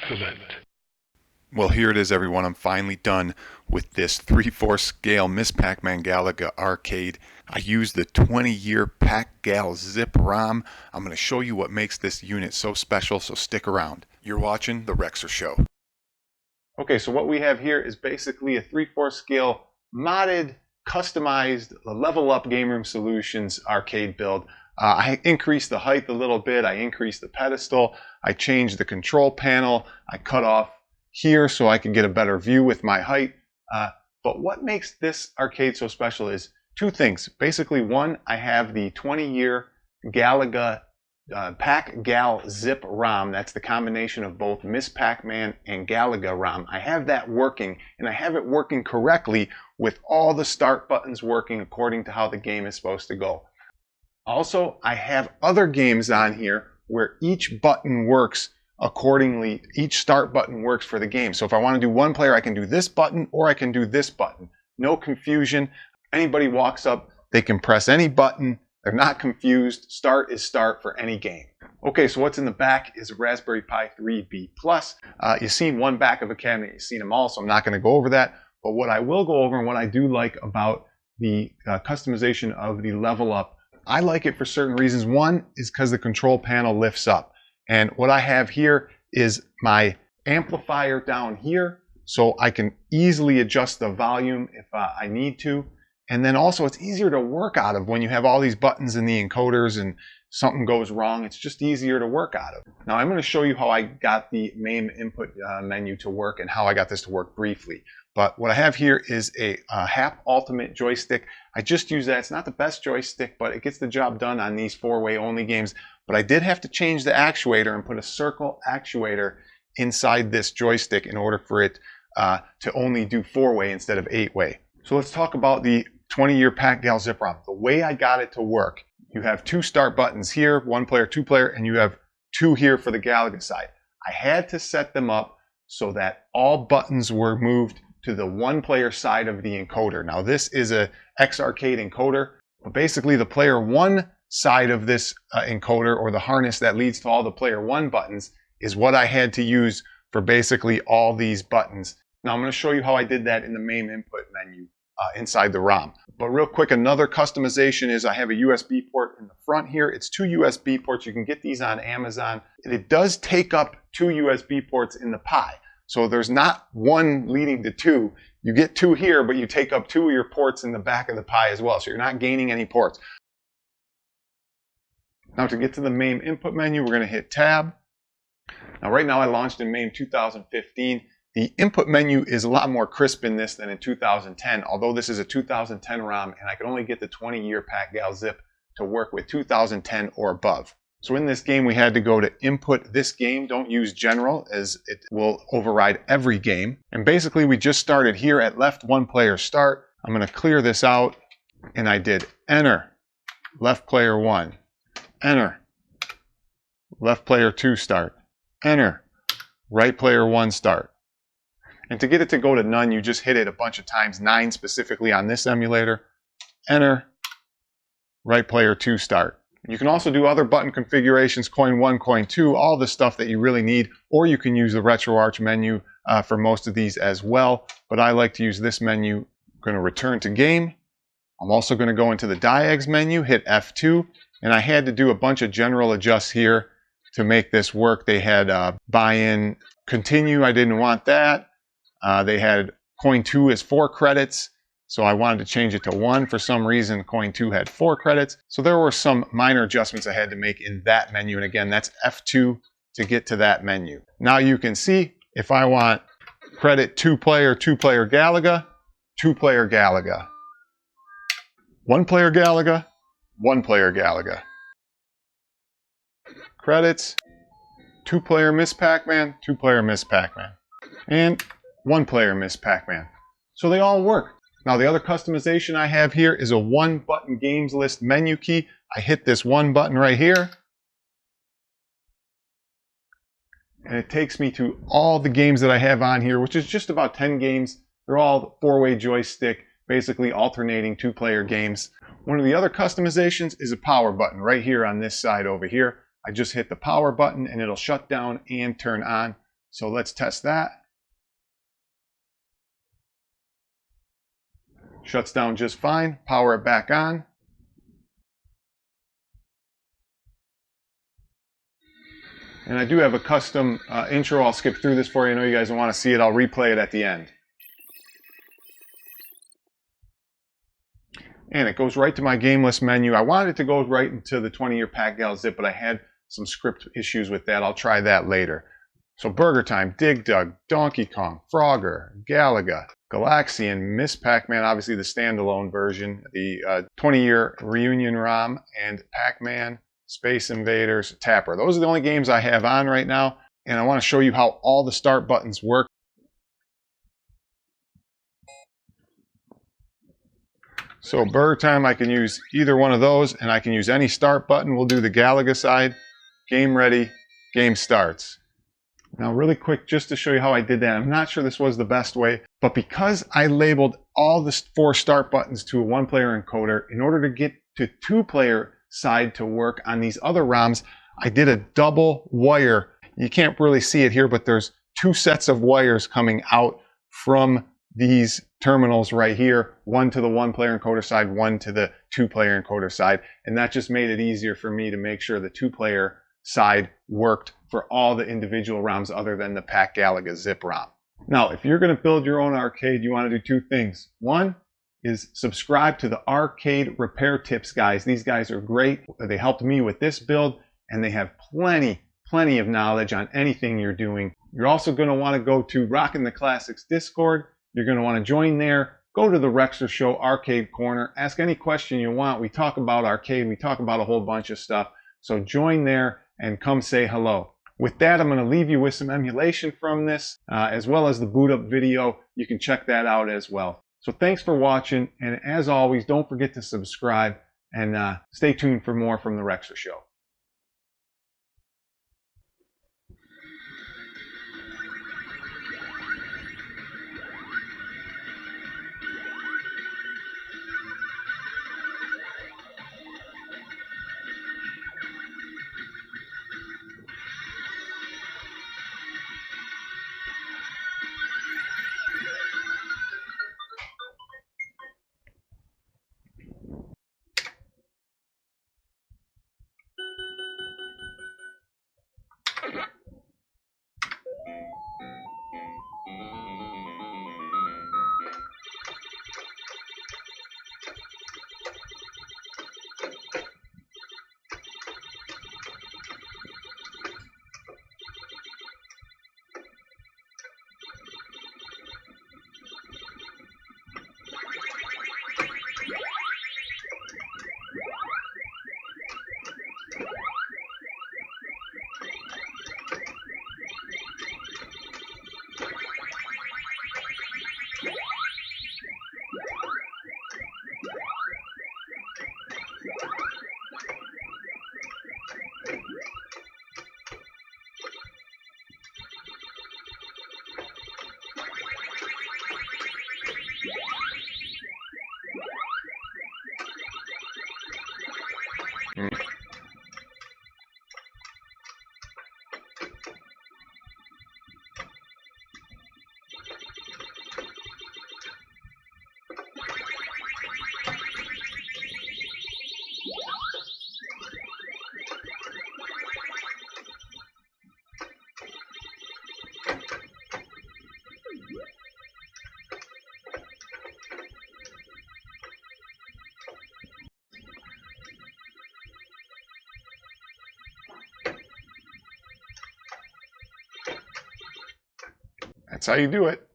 Excellent. Well, here it is, everyone. I'm finally done with this 3/4 scale Ms Pacman Galaga arcade. I used the 20-year Pac-Gal zip ROM. I'm going to show you what makes this unit so special, so stick around. You're watching The Rexer Show. Okay, so what we have here is basically a 3/4 scale modded, customized Level Up Game Room Solutions arcade build. I increased the height a little bit. I increased the pedestal. I changed the control panel. I cut off here so I can get a better view with my height. But what makes this arcade so special is two things. Basically, one, I have the 20-year Galaga Pac-Gal zip ROM. That's the combination of both Ms Pacman and Galaga ROM. I have that working, and I have it working correctly with all the start buttons working according to how the game is supposed to go. Also, I have other games on here where each button works accordingly. Each start button works for the game. So if I want to do one player, I can do this button or I can do this button. No confusion. Anybody walks up, they can press any button. They're not confused. Start is start for any game. Okay, so what's in the back is a Raspberry Pi 3B+. You've seen one back of a cabinet. You've seen them all, so I'm not going to go over that. But what I will go over and what I do like about the customization of the Level Up, I like it for certain reasons. One is because the control panel lifts up. And what I have here is my amplifier down here, so I can easily adjust the volume if I need to. And then also it's easier to work out of when you have all these buttons in the encoders and something goes wrong. It's just easier to work out of. Now I'm going to show you how I got the MAME input menu to work and how I got this to work briefly. But what I have here is a HAP Ultimate joystick. I just use that. It's not the best joystick, but it gets the job done on these 4-way only games. But I did have to change the actuator and put a circle actuator inside this joystick in order for it to only do 4-way instead of 8-way. So let's talk about the 20-year Pac-Gal zip ROM. The way I got it to work, you have two start buttons here, one player, two player, and you have two here for the Galaga side. I had to set them up so that all buttons were moved to the one player side of the encoder. Now this is a X-Arcade encoder, but basically the player one side of this encoder, or the harness that leads to all the player one buttons, is what I had to use for basically all these buttons. Now I'm going to show you how I did that in the MAME input menu inside the ROM. But real quick, another customization is I have a USB port in the front here. It's two USB ports. You can get these on Amazon. It does take up two USB ports in the Pi. So there's not one leading to two. You get two here, but you take up two of your ports in the back of the Pi as well. So you're not gaining any ports. Now to get to the MAME input menu, we're going to hit Tab. Now right now I launched in MAME 2015. The input menu is a lot more crisp in this than in 2010, although this is a 2010 ROM and I can only get the 20-year Pac-Gal zip to work with 2010 or above. So in this game, we had to go to input this game. Don't use general, as it will override every game. And basically, we just started here at left one player start. I'm going to clear this out, and I did enter, left player one, enter, left player two start, enter, right player one start. And to get it to go to none, you just hit it a bunch of times, 9 specifically on this emulator, enter, right player two start. You can also do other button configurations, coin 1, coin 2, all the stuff that you really need, or you can use the RetroArch menu for most of these as well. But I like to use this menu. I'm going to return to game. I'm also going to go into the diags menu, hit F2, and I had to do a bunch of general adjusts here to make this work. They had buy-in, continue, I didn't want that. They had coin 2 is 4 credits. So I wanted to change it to 1. For some reason, coin 2 had 4 credits. So there were some minor adjustments I had to make in that menu. And again, that's F2 to get to that menu. Now you can see if I want credit 2-player Galaga, 2-player Galaga. 1-player Galaga, 1-player Galaga. Credits, 2-player Ms Pacman, 2-player Ms Pacman. And 1-player Ms Pacman. So they all work. Now the other customization I have here is a 1-button games list menu key. I hit this 1 button right here. And it takes me to all the games that I have on here, which is just about 10 games. They're all 4-way joystick, basically alternating 2-player games. One of the other customizations is a power button right here on this side over here. I just hit the power button and it'll shut down and turn on. So let's test that. Shuts down just fine. Power it back on. And I do have a custom intro. I'll skip through this for you. I know you guys don't want to see it. I'll replay it at the end. And it goes right to my game list menu. I wanted it to go right into the 20-year Pack Gal Zip, but I had some script issues with that. I'll try that later. So Burger Time, Dig Dug, Donkey Kong, Frogger, Galaga, Galaxian, Ms Pacman, obviously the standalone version, the 20-year reunion ROM, and Pac-Man, Space Invaders, Tapper. Those are the only games I have on right now, and I want to show you how all the start buttons work. So Burger Time, I can use either one of those, and I can use any start button. We'll do the Galaga side. Game ready, game starts. Now really quick, just to show you how I did that, I'm not sure this was the best way, but because I labeled all the 4 start buttons to a 1-player encoder, in order to get to 2-player side to work on these other ROMs, I did a double wire. You can't really see it here, but there's 2 sets of wires coming out from these terminals right here, one to the 1-player encoder side, one to the 2-player encoder side, and that just made it easier for me to make sure the 2-player side worked for all the individual ROMs other than the Pack Galaga Zip ROM. Now, if you're going to build your own arcade, you want to do 2 things. One is subscribe to the Arcade Repair Tips guys. These guys are great. They helped me with this build, and they have plenty of knowledge on anything you're doing. You're also going to want to go to Rockin' the Classics Discord. You're going to want to join there. Go to the Rexer Show Arcade Corner. Ask any question you want. We talk about arcade. We talk about a whole bunch of stuff. So join there and come say hello. With that, I'm going to leave you with some emulation from this, as well as the boot up video. You can check that out as well. So thanks for watching, and as always, don't forget to subscribe and stay tuned for more from the Rexer Show. That's how you do it.